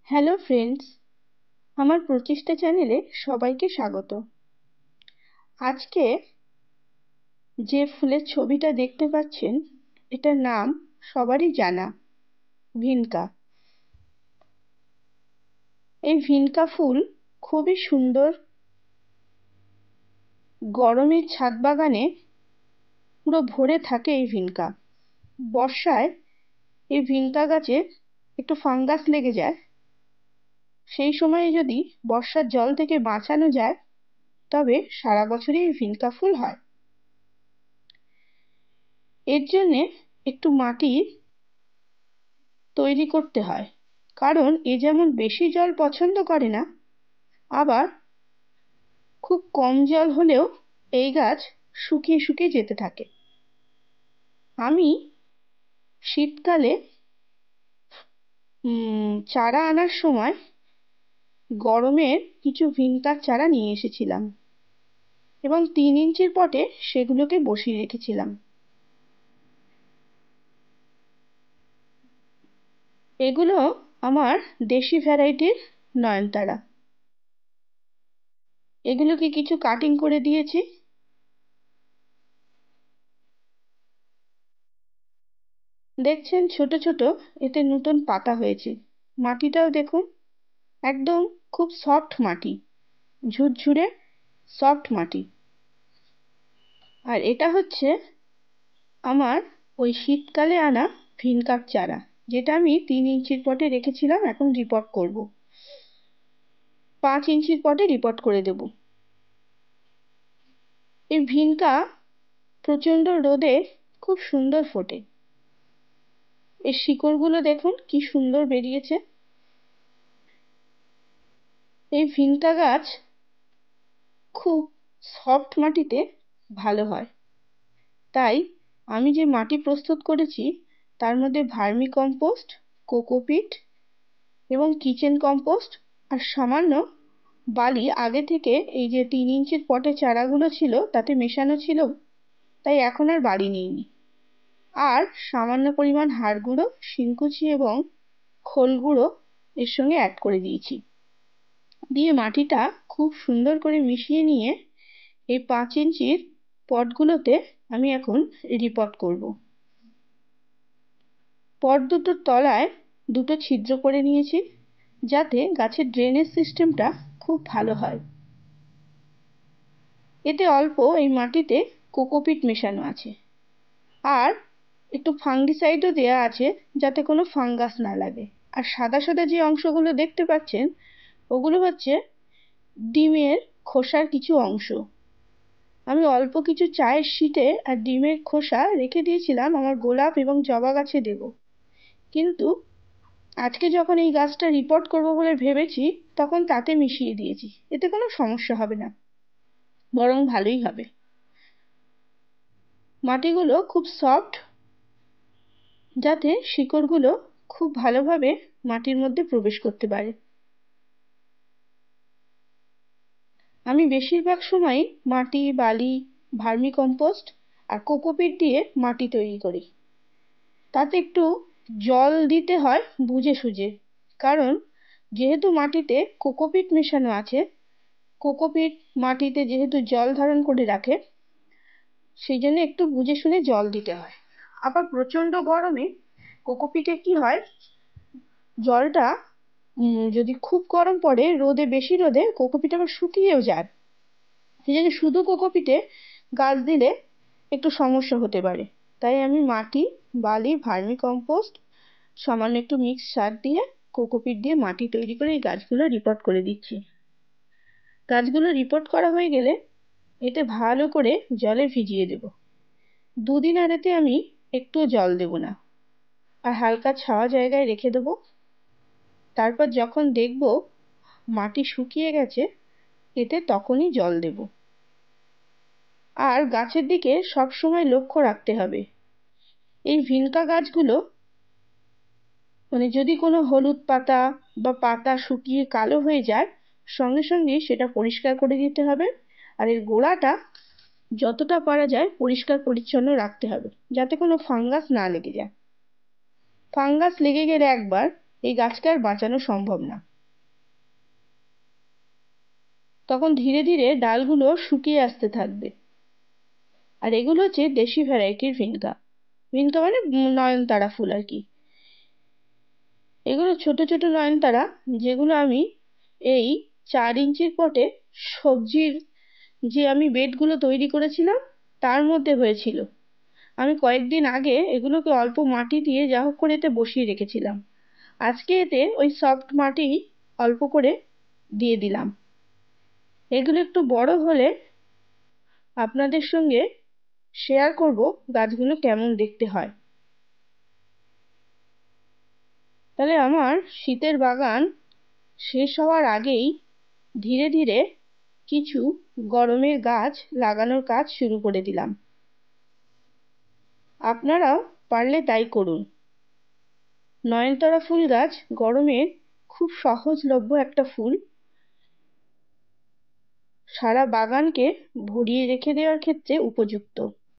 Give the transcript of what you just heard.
Hello friends, আমার প্রচেষ্টা চ্যানেলে সবাইকে স্বাগত। আজকে যে ফুলের ছবিটা দেখতে পাচ্ছেন, এটার নাম সবারই জানা, ভিনকা। এই ভিনকা ফুল খুবই সুন্দর। গরমের ছাদ বাগানে পুরো ভরে থাকে এই ভিনকা। বর্ষায় এই ভিনকা গাছে একটু ফাঙ্গাস লেগে যায়। সেই সময়ে যদি বর্ষার জল থেকে বাঁচানো যায়, তবে সারা বছরই এই ভিনকা ফুল হয়। এর জন্যে একটু মাটি তৈরি করতে হয়, কারণ এ যেমন বেশি জল পছন্দ করে না, আবার খুব কম জল হলেও এই গাছ শুকিয়ে শুকিয়ে যেতে থাকে। আমি শীতকালে চারা আনার সময় গরমের কিছু ভিনকার চারা নিয়ে এসেছিলাম এবং 3 ইঞ্চির পটে সেগুলোকে বসিয়ে রেখেছিলাম। এগুলো আমার দেশি ভ্যারাইটির নয়নতারা। এগুলোকে কিছু কাটিং করে দিয়েছি। দেখছেন ছোট ছোট এতে নতুন পাতা হয়েছে। মাটিটাও দেখুন, একদম খুব সফট মাটি, ঝুরঝুরে সফট মাটি। আর এটা হচ্ছে আমার ওই শীতকালে আনা ভিনকার চারা, যেটা আমি 3 ইঞ্চির পটে রেখেছিলাম। এখন রিপোর্ট করব, 5 ইঞ্চির পটে রিপোর্ট করে দেব। এই ভিনকা প্রচন্ড রোদে খুব সুন্দর ফোটে। এর শিকড়গুলো দেখুন কি সুন্দর বেরিয়েছে। এই ভিনকা গাছ খুব সফট মাটিতে ভালো হয়। তাই আমি যে মাটি প্রস্তুত করেছি তার মধ্যে ভার্মি কম্পোস্ট, কোকোপিট এবং কিচেন কম্পোস্ট আর সামান্য বালি আগে থেকে এই যে 3 ইঞ্চির পটে চারাগুলো ছিল তাতে মেশানো ছিল, তাই এখন আর বালি নিইনি। আর সামান্য পরিমাণ হাড় গুঁড়ো, শিংকুচি এবং খোল গুঁড়ো এর সঙ্গে অ্যাড করে দিয়েছি। দিয়ে মাটিটা খুব সুন্দর করে মিশিয়ে নিয়ে এই 5 ইঞ্চির পটগুলোতে আমি এখন রিপোর্ট করব। পট দুটোর তলায় দুটো ছিদ্র করে নিয়েছি, যাতে গাছের ড্রেনেজ সিস্টেমটা খুব ভালো হয়। এতে অল্প এই মাটিতে কোকোপিট মেশানো আছে, আর একটু ফাঙ্গিসাইডও দেওয়া আছে যাতে কোনো ফাঙ্গাস না লাগে। আর সাদা সাদা যে অংশগুলো দেখতে পাচ্ছেন, ওগুলো হচ্ছে ডিমের খোসার কিছু অংশ। আমি অল্প কিছু চায়ের শিটে আর ডিমের খোসা রেখে দিয়েছিলাম আমার গোলাপ এবং জবা গাছে দেব, কিন্তু আজকে যখন এই গাছটা রিপোর্ট করব বলে ভেবেছি, তখন তাতে মিশিয়ে দিয়েছি। এতে কোনো সমস্যা হবে না, বরং ভালোই হবে। মাটিগুলো খুব সফট, যাতে শিকড়গুলো খুব ভালোভাবে মাটির মধ্যে প্রবেশ করতে পারে। আমি বেশিরভাগ সময় মাটি, বালি, ভার্মি কম্পোস্ট আর কোকোপিট দিয়ে মাটি তৈরি করি। তাতে একটু জল দিতে হয় বুঝে সুঝে, কারণ যেহেতু মাটিতে কোকোপিট মেশানো আছে, কোকোপিট মাটিতে যেহেতু জল ধারণ করে রাখে, সেই জন্য একটু বুঝে শুনে জল দিতে হয়। আবার প্রচন্ড গরমে কোকোপিটে কি হয়, জলটা যদি খুব গরম পড়ে, বেশি রোদে কোকোপিট আবার শুকিয়েও যায়। সেই জন্য শুধু কোকোপিটে গাছ দিলে একটু সমস্যা হতে পারে। তাই আমি মাটি, বালি, ভার্মি কম্পোস্ট, সামান্য একটু মিক্স সার দিয়ে কোকোপিট দিয়ে মাটি তৈরি করে এই গাছগুলো রিপোর্ট করে দিচ্ছি। গাছগুলো রিপোর্ট করা হয়ে গেলে এতে ভালো করে জলে ভিজিয়ে দেব। 2 দিন আর এতে আমি একটু জল দেব না, আর হালকা ছাওয়া জায়গায় রেখে দেব। তারপর যখন দেখব মাটি শুকিয়ে গেছে, এতে তখনই জল দেব। আর গাছের দিকে সব সময় লক্ষ্য রাখতে হবে। এই ভিনকা গাছগুলো যদি কোনো হলুদ পাতা বা পাতা শুকিয়ে কালো হয়ে যায়, সঙ্গে সঙ্গে সেটা পরিষ্কার করে দিতে হবে। আর এর গোড়াটা যতটা পারা যায় পরিষ্কার পরিচ্ছন্ন রাখতে হবে, যাতে কোনো ফাঙ্গাস না লেগে যায়। ফাঙ্গাস লেগে গেলে একবার, এই গাছকে আর বাঁচানো সম্ভব না। তখন ধীরে ধীরে ডালগুলো শুকিয়ে আসতে থাকবে। আর এগুলো হচ্ছে দেশি ভ্যারাইটির ভিনগা। ভিনগা মানে নয়নতারা ফুল আর কি। এগুলো ছোট ছোট নয়নতারা, যেগুলো আমি এই 4 ইঞ্চির পটে সবজির যে আমি বেডগুলো তৈরি করেছিলাম তার মধ্যে হয়েছিল। আমি কয়েকদিন আগে এগুলোকে অল্প মাটি দিয়ে যা হোক করে এতে বসিয়ে রেখেছিলাম। আজকে এতে ওই সফট মাটি অল্প করে দিয়ে দিলাম। এগুলো একটু বড় হলে আপনাদের সঙ্গে শেয়ার করব গাছগুলো কেমন দেখতে হয়। তাহলে আমার শীতের বাগান শেষ হওয়ার আগেই ধীরে ধীরে কিছু গরমের গাছ লাগানোর কাজ শুরু করে দিলাম। আপনারাও পারলে তাই করুন। নয়নতারা ফুল গাছ গরমের খুব সহজলভ্য একটা ফুল। সারা বাগানকে ভরিয়ে রেখে দেওয়ার ক্ষেত্রে উপযুক্ত।